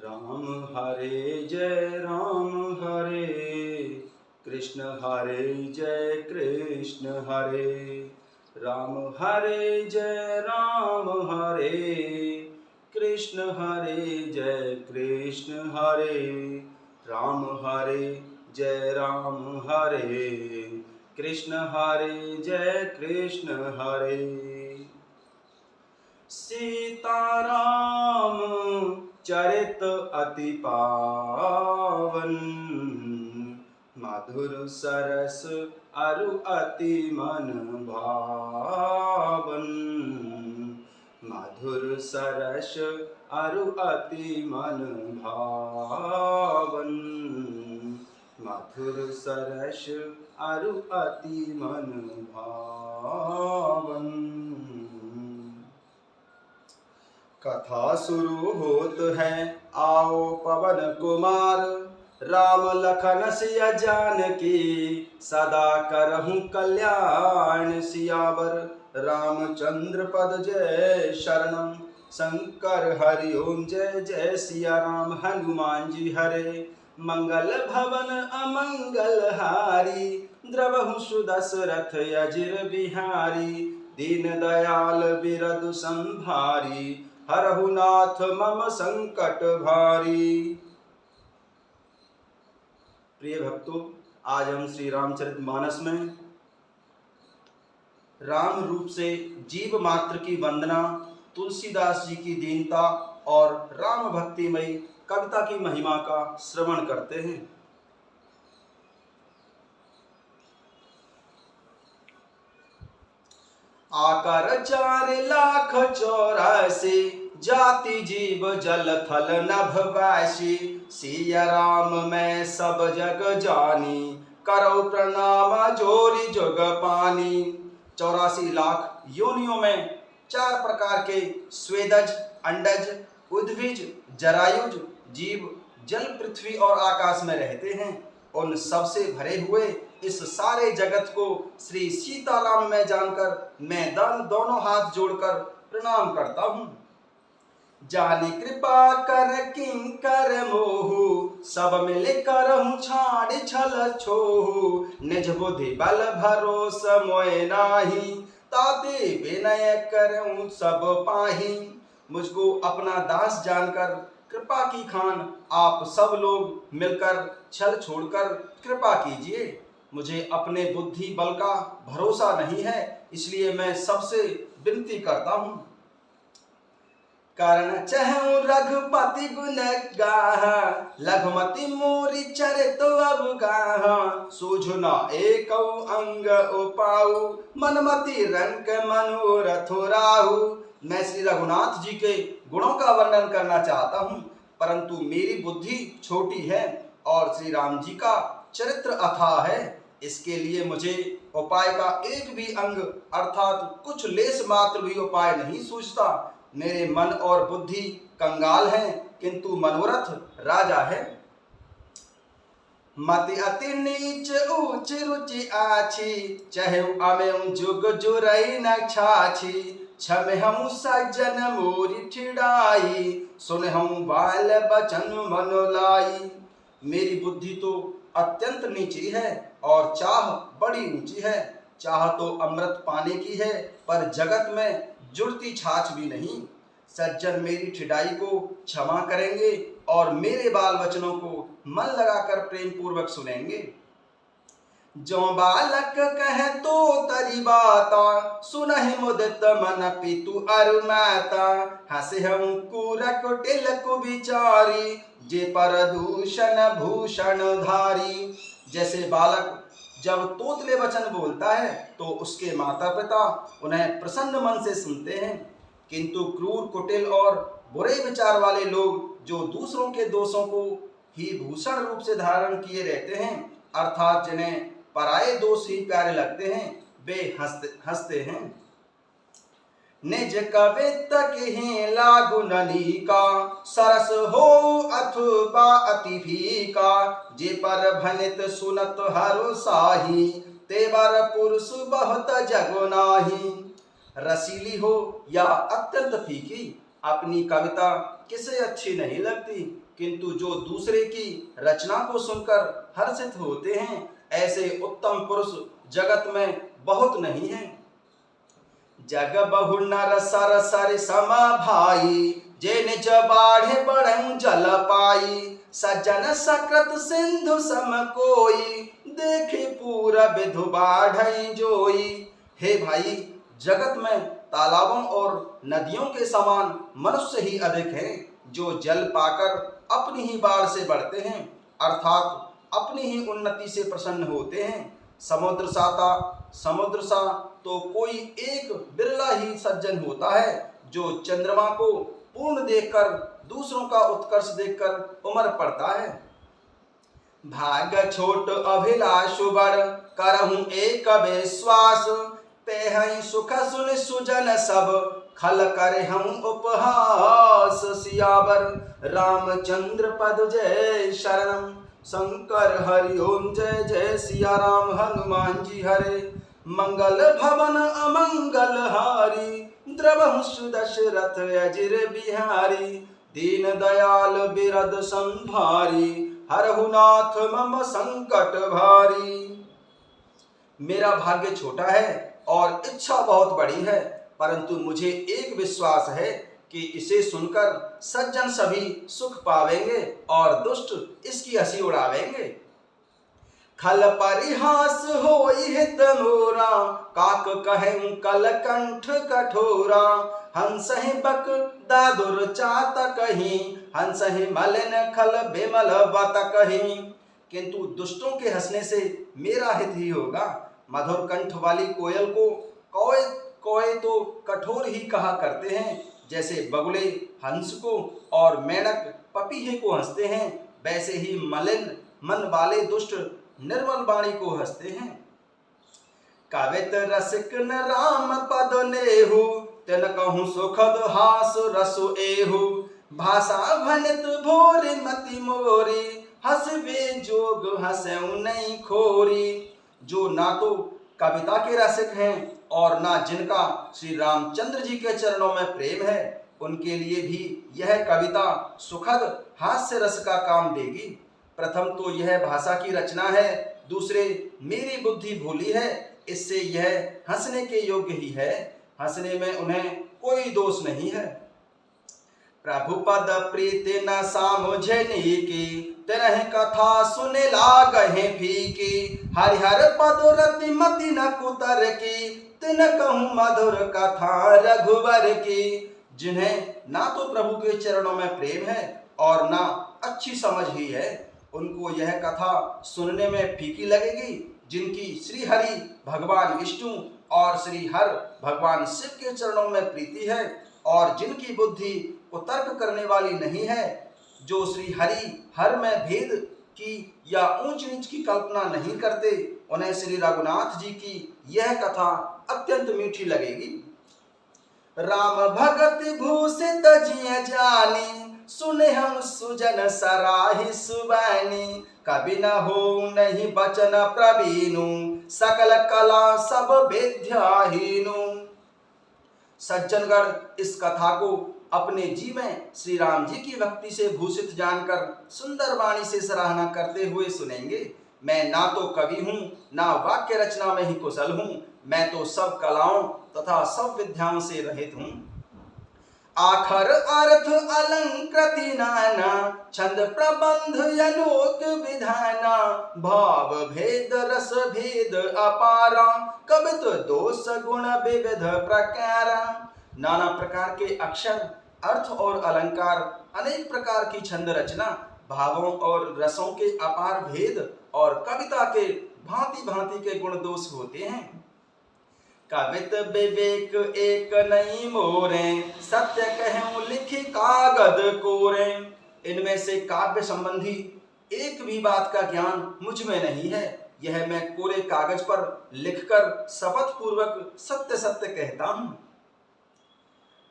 राम हरे जय राम हरे जय कृष्ण हरे राम हरे जय राम हरे जय कृष्ण हरे राम हरे जय राम हरे जय कृष्ण हरे। सीताराम चरित अति पावन मधुर सरस अरु अति मन भावन मधुर सरस अरु अति मन भावन मधुर सरस अरु अति मन भावन। कथा शुरू होत है आओ पवन कुमार राम लखन सिया जानकी सदा करहूँ कल्याण सियावर रामचंद्र पद जय शरणम शंकर हरि ओम जय जय सिया राम हनुमान जी हरे मंगल भवन अमंगल हारी द्रवहु सुदशरथ अजिर बिहारी दीन दयाल बिरदु संभारी हरहु नाथ मम संकट भारी। प्रिय भक्तों, आज हम श्री रामचरितमानस में राम रूप से जीव मात्र की वंदना, तुलसीदास जी की दीनता और राम भक्तिमयी कविता की महिमा का श्रवण करते हैं। आकर 4,84,000 जाति जीव जल थल नभवासी सिया राम मैं सब जग जानी करो प्रणाम जोरी जुग पानी। 84 लाख योनियों में 4 प्रकार के स्वेदज, अंडज, उद्भिज, जरायुज जीव जल, पृथ्वी और आकाश में रहते हैं। उन सबसे भरे हुए इस सारे जगत को श्री सीताराम में जानकर मैं दोनों हाथ जोड़कर प्रणाम करता हूँ। जानी कृपा कर किंकर मोहु सब मिल करहूँ छाड़ छल छोहु निज बुद्धि बल भरोस मोय नाही ताते विनय करऊँ सब पाही। मुझको अपना दास जानकर कृपा की खान आप सब लोग मिलकर छल छोड़कर कृपा कीजिए। मुझे अपने बुद्धि बल का भरोसा नहीं है, इसलिए मैं सबसे विनती करता हूँ। कारण चहु रघुपति गुण गाहा लघुमति मोरी चरित अवगाहा सूझु न एक अंग उपाऊ मनमति रंग मनोरथ राहु। मैं श्री रघुनाथ जी के गुणों का वर्णन करना चाहता हूँ, परंतु मेरी बुद्धि छोटी है और श्री राम जी का चरित्र अथाह है। इसके लिए मुझे उपाय का एक भी अंग अर्थात कुछ लेस मात्र भी उपाय नहीं सूझता। मेरे मन और बुद्धि कंगाल हैं, किंतु मनोरथ राजा है। मति अति नीच ऊंच रुचि आछी चहु अमें जुग जुरई न छाछी छमे हम सज्जन मोरी ठिड़ाई सुन हम बाल बचन मनोलाई। मेरी बुद्धि तो अत्यंत नीची है और चाह बड़ी ऊंची है। चाह तो अमृत पाने की है, पर जगत में जुड़ती छाछ भी नहीं। सज्जन मेरी ठिड़ाई को क्षमा करेंगे और मेरे बाल वचनों को मन लगाकर प्रेम पूर्वक सुनेंगे। जो बालक कह तो तरी बाता सुनहि मुदित मन पितु अरु माता हसे हम कुरक टिलक विचारी जे पर दूषण भूषण धारी। जैसे बालक जब तोतले वचन बोलता है तो उसके माता पिता उन्हें प्रसन्न मन से सुनते हैं, किंतु क्रूर कुटिल और बुरे विचार वाले लोग जो दूसरों के दोषों को ही भूषण रूप से धारण किए रहते हैं, अर्थात जिन्हें पराये दोष ही प्यारे लगते हैं, वे हंसते हैं। निज कवित के लागु नलिका सरस हो अथवा अति भीका जे पर भनित सुनत हरु साही तेवर पुरुष बहुत जगो नाही। रसीली हो या अत्यंत फीकी अपनी कविता किसे अच्छी नहीं लगती, किंतु जो दूसरे की रचना को सुनकर हर्षित होते हैं, ऐसे उत्तम पुरुष जगत में बहुत नहीं है। जग बहु नर सर सर सम भाई, जे निज बाढ़े बढ़ऊ जल पाई। सज्जन सकृत सिंधु सम कोई, देखे पूरा विधु बाढ़ई जोई। हे भाई, जगत में तालाबों और नदियों के समान मनुष्य ही अधिक हैं, जो जल पाकर अपनी ही बाढ़ से बढ़ते हैं, अर्थात अपनी ही उन्नति से प्रसन्न होते हैं। समुद्र सा तो कोई एक बिरला ही सज्जन होता है, जो चंद्रमा को पूर्ण देखकर दूसरों का उत्कर्ष देखकर उमर पड़ता है। भाग छोट अभिलाष बड़, करहूं एक विश्वास। पेहई सुख सुन सुजन सब, खल करे हम उपहास। सियावर रामचंद्र पद जय शरणम, शंकर हरि ओम जय जय सिया राम। हनुमान जी हरे, मंगल भवन अमंगल हारी। द्रवहु सुदशरथ अजिर बिहारी, दीन दयाल बिरद संभारी। हरहु नाथ मम संकट भारी। मेरा भाग्य छोटा है और इच्छा बहुत बड़ी है, परंतु मुझे एक विश्वास है कि इसे सुनकर सज्जन सभी सुख पावेंगे और दुष्ट इसकी हंसी उड़ावेंगे। खल परिहास होई हित मोरा, काक कहूं कल कंठ कठोरा। हंस ही बक दादुर चात कहीं, हंस ही मलिन खल बिमल बत कहीं। किंतु दुष्टों के हंसने से मेरा हित ही होगा। मधुर कंठ वाली कोयल को कौए कौए तो कठोर ही कहा करते हैं, जैसे बगुले हंस को और मेंढक पपीहे को हंसते हैं, वैसे ही मलिन मन वाले दुष्ट निर्मल वाणी को हंसते हैं। कवित रसिक न राम पद नेहु, तिन कहूं सुखद हास रसु एहु। भाषा भनित भोरे मति मोरी, हंसवे जोग हंसऊ नहीं खोरी। जो ना तो कविता के रसिक हैं और ना जिनका श्री रामचंद्र जी के चरणों में प्रेम है, उनके लिए भी यह कविता सुखद हास्य रस का काम देगी। प्रथम तो यह भाषा की रचना है, दूसरे मेरी बुद्धि भोली है, इससे यह हंसने के योग्य ही है। हंसने में उन्हें कोई दोष नहीं है। प्रभु पद प्रीति न सामुझनी की, तिन्ह कथा सुने लागहे फीकी। हरिहर पद रति मति न कुतर की, तिन कहूं मधुर कथा रघुवर की। जिन्हें ना तो प्रभु के चरणों में प्रेम है और ना अच्छी समझ ही है, उनको यह कथा सुनने में फीकी लगेगी। जिनकी श्री हरि भगवान विष्णु और श्री हर भगवान शिव के चरणों में प्रीति है और जिनकी बुद्धि कुतर्क करने वाली नहीं है, जो श्री हरि हर में भेद की या ऊंच नीच की कल्पना नहीं करते, उन्हें श्री रघुनाथ जी की यह कथा अत्यंत मीठी लगेगी। राम भगत भूषित जिय जानी, सुने हम सुजन सराहि सुबैनी। कभी न हो नहीं बचन प्रवीणु, सकल कला सब विद्याहीनु। सज्जनगण इस कथा को अपने जी में श्री राम जी की भक्ति से भूषित जानकर सुंदर वाणी से सराहना करते हुए सुनेंगे। मैं ना तो कवि हूँ, ना वाक्य रचना में ही कुशल हूँ, मैं तो सब कलाओं तथा सब विद्याओं से रहित हूँ। आखर अर्थ अलंकृति नाना, छंद प्रबंध अनोक विधाना। भाव भेद रस भेद अपारा, कवित दोष गुण विविध प्रकार। नाना प्रकार के अक्षर, अर्थ और अलंकार, अनेक प्रकार की छंद रचना, भावों और रसों के अपार भेद और कविता के भांति भांति के गुण दोष होते हैं। कवित विवेक एक नहीं मोरे, सत्य कहूं लिखी कागद कोरे। इनमें से काव्य संबंधी एक भी बात का ज्ञान मुझ में नहीं है, यह मैं कोरे कागज पर लिखकर शपथ पूर्वक सत्य सत्य कहता हूँ।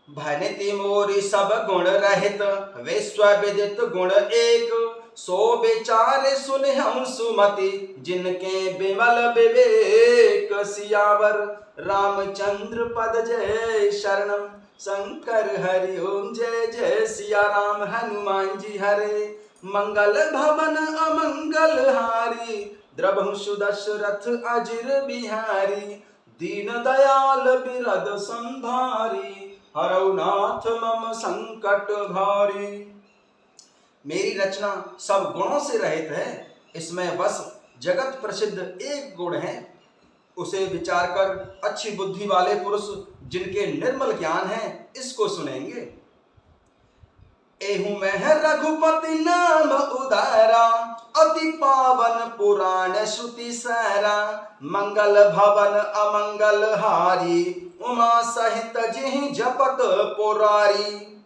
भनिति मोरी सब गुण रहित, विश्व विदित गुण एक। सो विचार सुने हम सुमति, जिनके विमल विवेक। सियावर रामचंद्र पद जय शरणम, शंकर हरि ओम जय जय सिया। सिया राम हनुमान जी हरे। मंगल भवन अमंगल हारी, द्रवहु सुदशरथ अजिर बिहारी। दीन दयाल बिरद संभारी, हरौ नाथ मम संकट भारी। मेरी रचना सब गुणों से रहित है, इसमें बस जगत प्रसिद्ध एक गुण है, उसे विचार कर अच्छी बुद्धि वाले पुरुष जिनके निर्मल ज्ञान है इसको सुनेंगे। एहू मैं है रघुपति नाम उदारा, अति पावन पुराण श्रुति सारा। मंगल भवन अमंगल हारी, उमा सहित जिहि जपत पुरारी।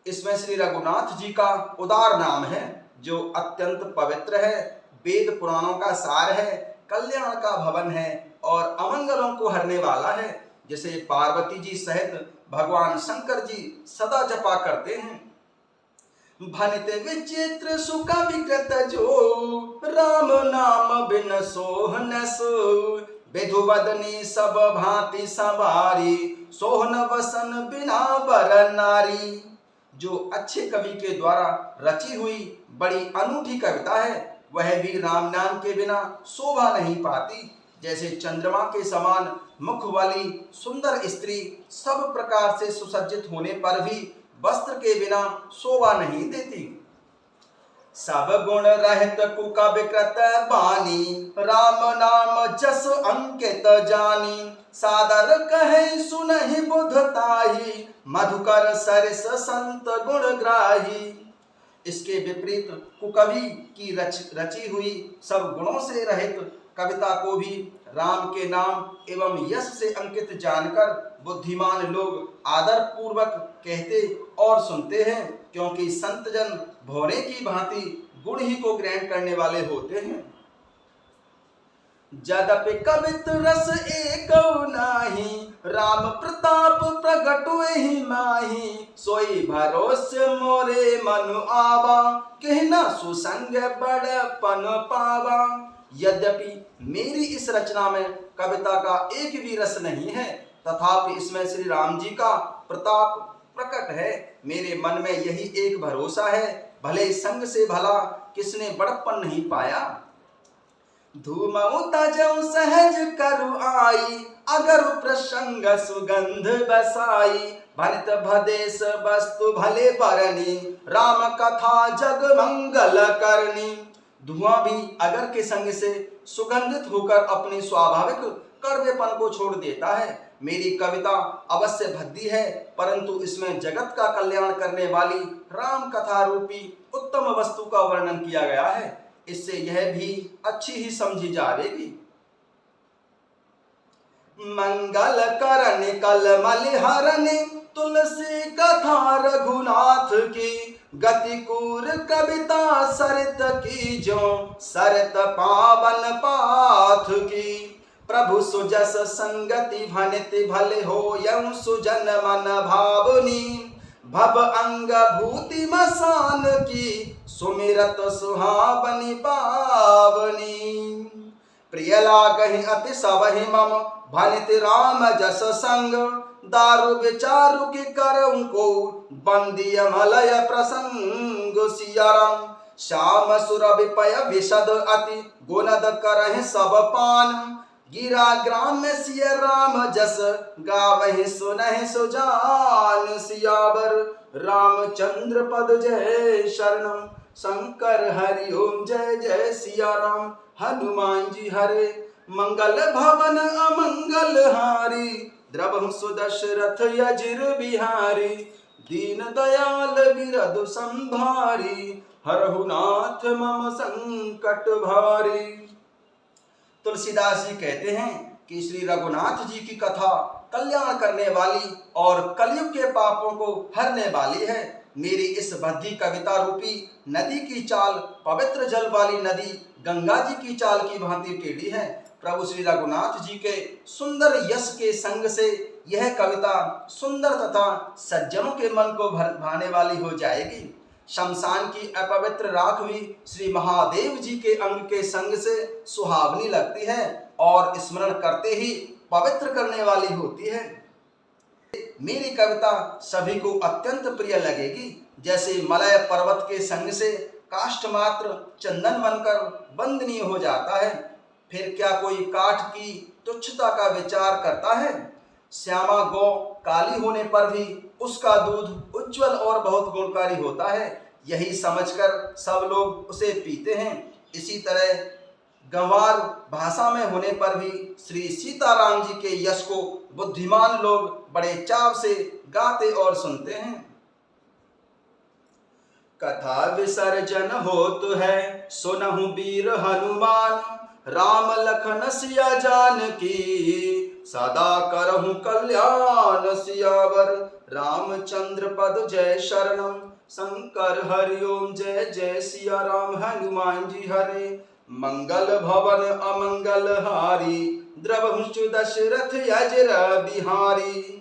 इसमें श्री रघुनाथ जी का उदार नाम है जो अत्यंत पवित्र है, वेद पुराणों का सार है, कल्याण का भवन है और अमंगलों को हरने वाला है, जिसे पार्वती जी सहित भगवान शंकर जी सदा जपा करते हैं। भनित विचित्र सुख विकृत जो, राम नाम बिन सोहन सो। विधुवदनी सब भांति सवारी, सोहन वसन बिना बर नारी। जो अच्छे कवि के द्वारा रची हुई बड़ी अनूठी कविता है, वह भी राम नाम के बिना शोभा नहीं पाती। जैसे चंद्रमा के समान मुख वाली सुंदर स्त्री सब प्रकार से सुसज्जित होने पर भी वस्त्र के बिना शोभा नहीं देती। सब गुण रहित कुका विकृत बानी, राम नाम जस अंकित जानी। सादर कहे सुनहि बुधताही, मधुकर सरिस संत गुण ग्राही। इसके विपरीत कुकवि की रची हुई सब गुणों से रहित कविता को भी राम के नाम एवं यश से अंकित जानकर बुद्धिमान लोग आदर पूर्वक कहते और सुनते हैं, क्योंकि संतजन भौरे की भांति गुण ही को ग्रहण करने वाले होते हैं। जदपि कवित रस एक नाही, राम प्रताप प्रगट ही माही। सोई भरोसे मोरे मनु आवा, कहना सुसंग बड़पन पावा। यद्यपि मेरी इस रचना में कविता का एक भी रस नहीं है, तथापि इसमें श्री राम जी का प्रताप प्रकट है। मेरे मन में यही एक भरोसा है, भले संग से भला किसने बड़प्पन नहीं पाया। धूमऊ तजऊ सहज करु आई, अगर प्रसंग सुगंध बसाई। भनित भदेश वस्तु भले बरनी, राम कथा जग मंगल करनी। धुआं भी अगर के संग से सुगंधित होकर अपने स्वाभाविक कड़वेपन को छोड़ देता है। मेरी कविता अवश्य भद्दी है, परंतु इसमें जगत का कल्याण करने वाली राम कथा रूपी उत्तम वस्तु का वर्णन किया गया है। इससे यह भी अच्छी ही समझी जाएगी। मंगल करन कलमल हरन, तुलसी कथा रघुनाथ की। गतिकूर कविता सरित की जो, सरित पावन पाथ की। प्रभु सुजस संगति भनित भले हो, यं सुजन मन भावनी। भव अंग भूति मसान की, सुमिरत सुहावनी पावनी। प्रिय लागहि अति सबहि मम, भनित राम जस संग। दारु विचारु की करऊं को, बंदी मलय प्रसंग सियाराम। श्याम सुर विपय विशद अति, गुणद करहि सब पान। गिरा ग्राम में सिय राम जस, गावहि सुनहि सुजान। सियावर रामचंद्र पद जय शरणम, शंकर हरि ओम जय जय सिया राम। हनुमान जी हरे। मंगल भवन अमंगल हारी, द्रवहु सुदशरथ अजिर बिहारी। दीन दयाल बिरद संभारी, हरहु नाथ मम संकट भारी। तुलसीदास जी कहते हैं कि श्री रघुनाथ जी की कथा कल्याण करने वाली और कलयुग के पापों को हरने वाली है। मेरी इस बद्धी कविता रूपी नदी की चाल पवित्र जल वाली नदी गंगा जी की चाल की भांति टेढ़ी है। प्रभु श्री रघुनाथ जी के सुंदर यश के संग से यह कविता सुंदर तथा सज्जनों के मन को भाने वाली हो जाएगी। शमशान की अपवित्र राख भी श्री महादेव जी के अंग के संग से सुहावनी लगती है और स्मरण करते ही पवित्र करने वाली होती है। मेरी कविता सभी को अत्यंत प्रिय लगेगी। जैसे मलय पर्वत के संग से काष्ठ मात्र चंदन बनकर वंदनीय हो जाता है, फिर क्या कोई काठ की तुच्छता का विचार करता है? श्यामा गौ काली होने पर भी उसका दूध उज्जवल और बहुत गुणकारी होता है, यही समझकर सब लोग उसे पीते हैं। इसी तरह गंवार भाषा में होने पर भी श्री सीताराम जी के यश को बुद्धिमान लोग बड़े चाव से गाते और सुनते हैं। कथा विसर्जन होत है सुनहु वीर हनुमान, राम लखन सिया जानकी सदा करहु कल्याण सियावर, रामचंद्र पद जय शरणम शंकर हरिओम जय जय सिया राम हनुमान जी हरे। मंगल भवन अमंगल हारी द्रवहुषु दशरथ यजर बिहारी।